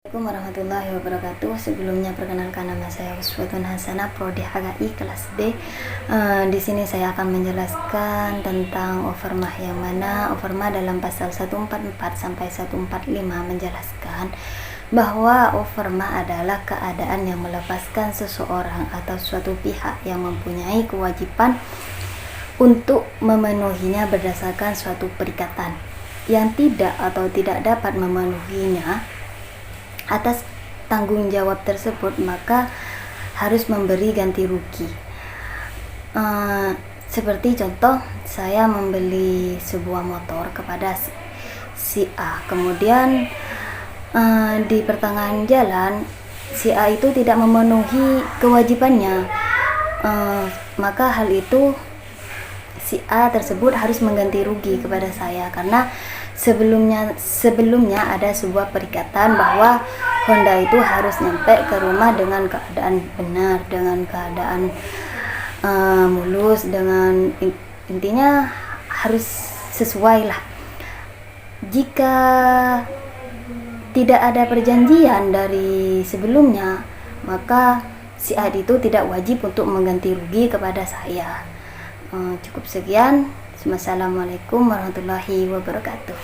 Assalamualaikum warahmatullahi wabarakatuh. Sebelumnya perkenalkan, nama saya Uswatun Hasanah, Prodi HKI kelas B. Di sini saya akan menjelaskan tentang overmah, yang mana overmah dalam pasal 144 sampai 145 menjelaskan bahwa overmah adalah keadaan yang melepaskan seseorang atau suatu pihak yang mempunyai kewajiban untuk memenuhinya berdasarkan suatu perikatan yang tidak atau tidak dapat memenuhinya atas tanggung jawab tersebut, maka harus memberi ganti rugi. Seperti contoh, saya membeli sebuah motor kepada si A, kemudian di pertengahan jalan si A itu tidak memenuhi kewajibannya, maka hal itu si A tersebut harus mengganti rugi kepada saya, karena sebelumnya ada sebuah perikatan bahwa Honda itu harus nyampe ke rumah dengan keadaan benar, dengan keadaan mulus, dengan intinya harus sesuai lah. Jika tidak ada perjanjian dari sebelumnya, maka si A itu tidak wajib untuk mengganti rugi kepada saya. Cukup sekian. Wassalamualaikum warahmatullahi wabarakatuh.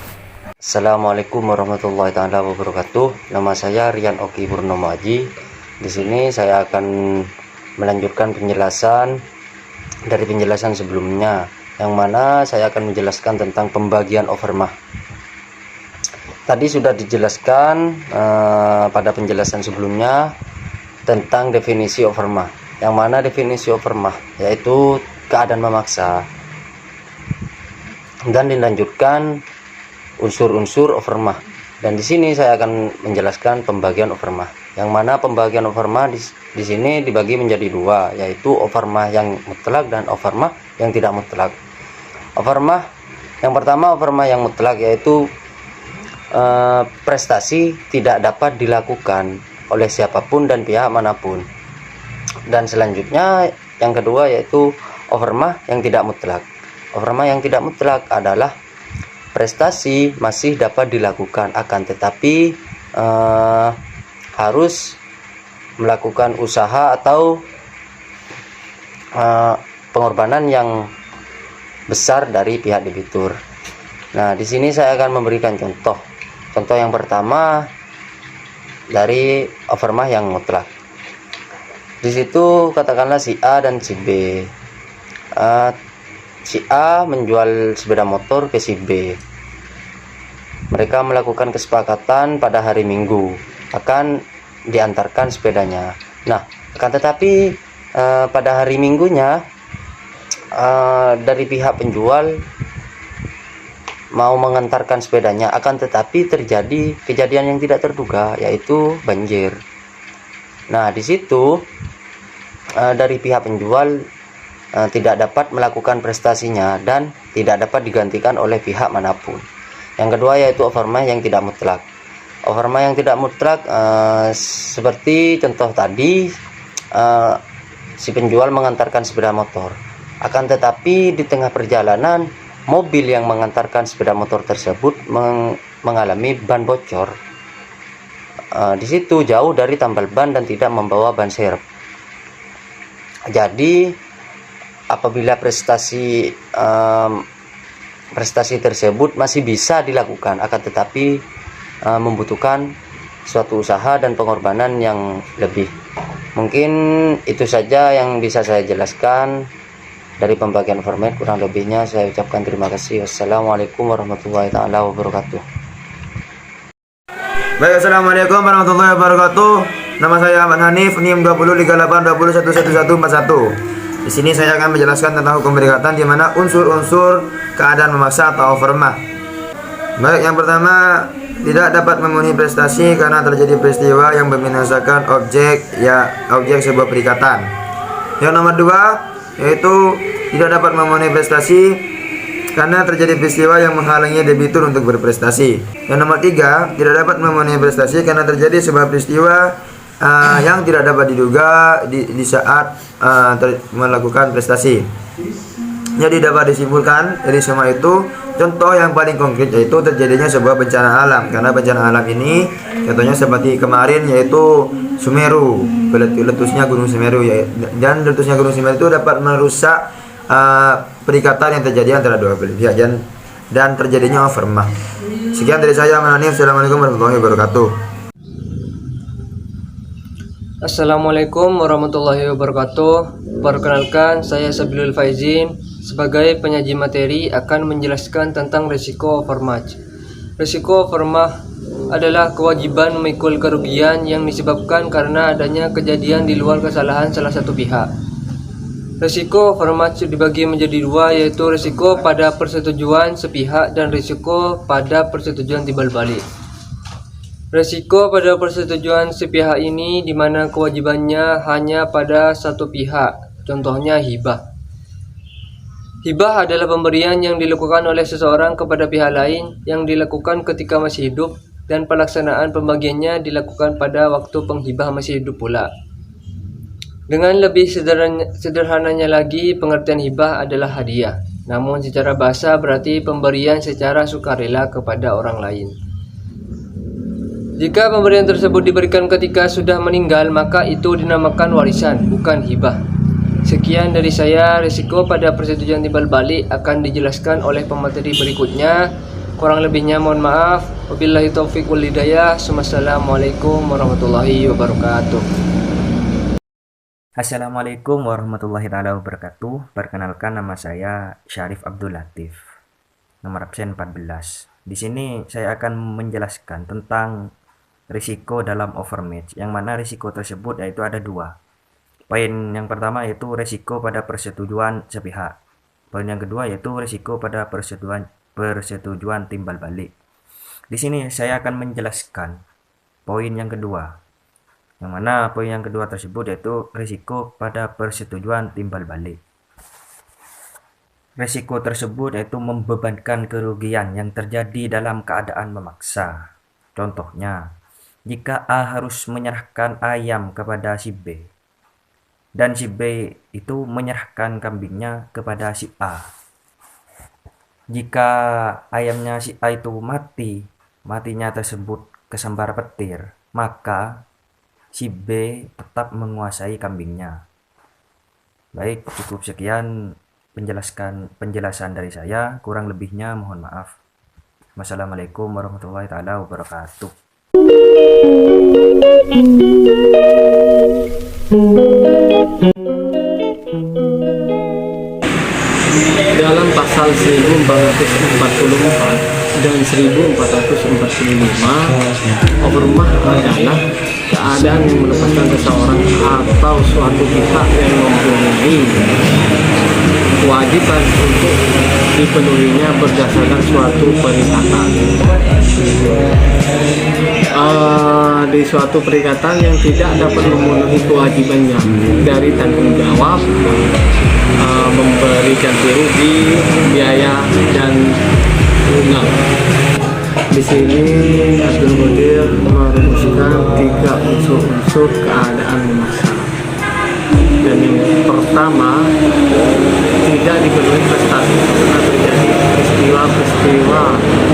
Assalamualaikum warahmatullahi wabarakatuh. Nama saya Rian Oki Purnomo Aji. Di sini saya akan melanjutkan penjelasan dari penjelasan sebelumnya, yang mana saya akan menjelaskan tentang pembagian overmah. Tadi sudah dijelaskan pada penjelasan sebelumnya tentang definisi overmah, yang mana definisi overmah yaitu keadaan memaksa, dan dilanjutkan unsur-unsur overmah. Dan di sini saya akan menjelaskan pembagian overmah, yang mana pembagian overmah di sini dibagi menjadi dua, yaitu overmah yang mutlak dan overmah yang tidak mutlak. Overmah yang pertama, overmah yang mutlak, yaitu prestasi tidak dapat dilakukan oleh siapapun dan pihak manapun. Dan selanjutnya yang kedua yaitu overmah yang tidak mutlak. Overmah yang tidak mutlak adalah prestasi masih dapat dilakukan, akan tetapi harus melakukan usaha atau pengorbanan yang besar dari pihak debitur. Nah, di sini saya akan memberikan contoh. Contoh yang pertama dari overmah yang mutlak. Di situ katakanlah si A dan si B. Si A menjual sepeda motor ke si B. Mereka melakukan kesepakatan pada hari Minggu akan diantarkan sepedanya. Nah, akan tetapi pada hari Minggunya dari pihak penjual mau mengantarkan sepedanya, akan tetapi terjadi kejadian yang tidak terduga, yaitu banjir. Nah, di situ dari pihak penjual tidak dapat melakukan prestasinya dan tidak dapat digantikan oleh pihak manapun. Yang kedua yaitu overmah yang tidak mutlak. Overmah yang tidak mutlak seperti contoh tadi, si penjual mengantarkan sepeda motor, akan tetapi di tengah perjalanan mobil yang mengantarkan sepeda motor tersebut mengalami ban bocor. Di situ jauh dari tambal ban dan tidak membawa ban serep. Jadi apabila prestasi tersebut masih bisa dilakukan, akan tetapi membutuhkan suatu usaha dan pengorbanan yang lebih. Mungkin itu saja yang bisa saya jelaskan dari pembagian format. Kurang lebihnya saya ucapkan terima kasih. Wassalamualaikum warahmatullahi wabarakatuh. Baik, assalamualaikum warahmatullahi wabarakatuh. Nama saya Ahmad Hanif, NIM 203820114141. Di sini saya akan menjelaskan tentang hukum perikatan, di mana unsur-unsur keadaan memaksa atau overmah. Baik, yang pertama, tidak dapat memenuhi prestasi karena terjadi peristiwa yang membinasakan objek sebuah perikatan. Yang nomor dua yaitu tidak dapat memenuhi prestasi karena terjadi peristiwa yang menghalangi debitur untuk berprestasi. Yang nomor tiga, tidak dapat memenuhi prestasi karena terjadi sebuah peristiwa yang tidak dapat diduga di saat melakukan prestasi. Jadi dapat disimpulkan dari semua itu, contoh yang paling konkret yaitu terjadinya sebuah bencana alam. Karena bencana alam ini contohnya seperti kemarin yaitu Semeru, letusnya Gunung Semeru ya. Dan letusnya Gunung Semeru itu dapat merusak perikatan yang terjadi antara dua belah pihak dan terjadinya overmah. Sekian dari saya, Mananif. Assalamualaikum warahmatullahi wabarakatuh. Assalamualaikum warahmatullahi wabarakatuh. Perkenalkan, saya Sabilul Faizin. Sebagai penyaji materi akan menjelaskan tentang risiko overmatch. Risiko overmatch adalah kewajiban memikul kerugian yang disebabkan karena adanya kejadian di luar kesalahan salah satu pihak. Risiko overmatch dibagi menjadi dua, yaitu risiko pada persetujuan sepihak dan risiko pada persetujuan timbal balik. Risiko pada persetujuan sepihak ini di mana kewajibannya hanya pada satu pihak, contohnya hibah. Hibah adalah pemberian yang dilakukan oleh seseorang kepada pihak lain yang dilakukan ketika masih hidup dan pelaksanaan pembagiannya dilakukan pada waktu penghibah masih hidup pula. Dengan lebih sederhananya lagi, pengertian hibah adalah hadiah. Namun secara bahasa berarti pemberian secara sukarela kepada orang lain. Jika pemberian tersebut diberikan ketika sudah meninggal, maka itu dinamakan warisan, bukan hibah. Sekian dari saya. Risiko pada persetujuan timbal balik akan dijelaskan oleh pemateri berikutnya. Kurang lebihnya mohon maaf. Wabillahi taufiq wal hidayah. Wassalamualaikum warahmatullahi wabarakatuh. Assalamualaikum warahmatullahi wabarakatuh. Perkenalkan, nama saya Syarif Abdul Latif, nomor absen 14. Di sini saya akan menjelaskan tentang risiko dalam overmatch, yang mana risiko tersebut yaitu ada dua. Poin yang pertama yaitu risiko pada persetujuan sepihak. Poin yang kedua yaitu risiko pada persetujuan timbal balik. Di sini saya akan menjelaskan poin yang kedua. Yang mana poin yang kedua tersebut yaitu risiko pada persetujuan timbal balik. Risiko tersebut yaitu membebankan kerugian yang terjadi dalam keadaan memaksa. Contohnya, jika A harus menyerahkan ayam kepada si B, dan si B itu menyerahkan kambingnya kepada si A. Jika ayamnya si A itu matinya tersebut kesambar petir, maka si B tetap menguasai kambingnya. Baik, cukup sekian penjelasan dari saya. Kurang lebihnya mohon maaf. Wassalamualaikum warahmatullahi wabarakatuh. Dalam pasal 1444 dan 1445, overmah adalah keadaan yang melepaskan seseorang atau suatu pihak yang mempunyai kewajiban untuk dipenuhinya berdasarkan suatu perikatan. Di suatu perikatan yang tidak dapat memenuhi kewajibannya dari tanggung jawab, memberi ganti rugi, biaya, dan bunga. Di sini Abdul Qadir merumuskan 3 unsur keadaan memaksa. Dan yang pertama, tidak dipenuhi prestasi karena terjadi peristiwa-peristiwa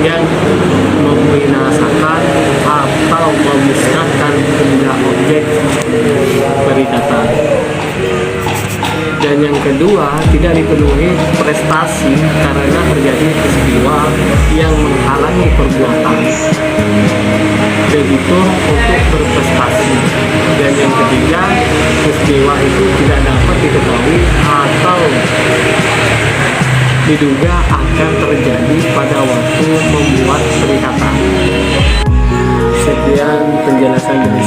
yang membinasakan atau memusnahkan benda objek perikatan. Dan yang kedua, tidak dipenuhi prestasi karena terjadi peristiwa yang menghalangi perbuatan. Begitu untuk berprestasi. Dan yang ketiga, peristiwa itu tidak dapat diketahui atau diduga akan terjadi pada waktu membuat perikatan. Sekian penjelasan dari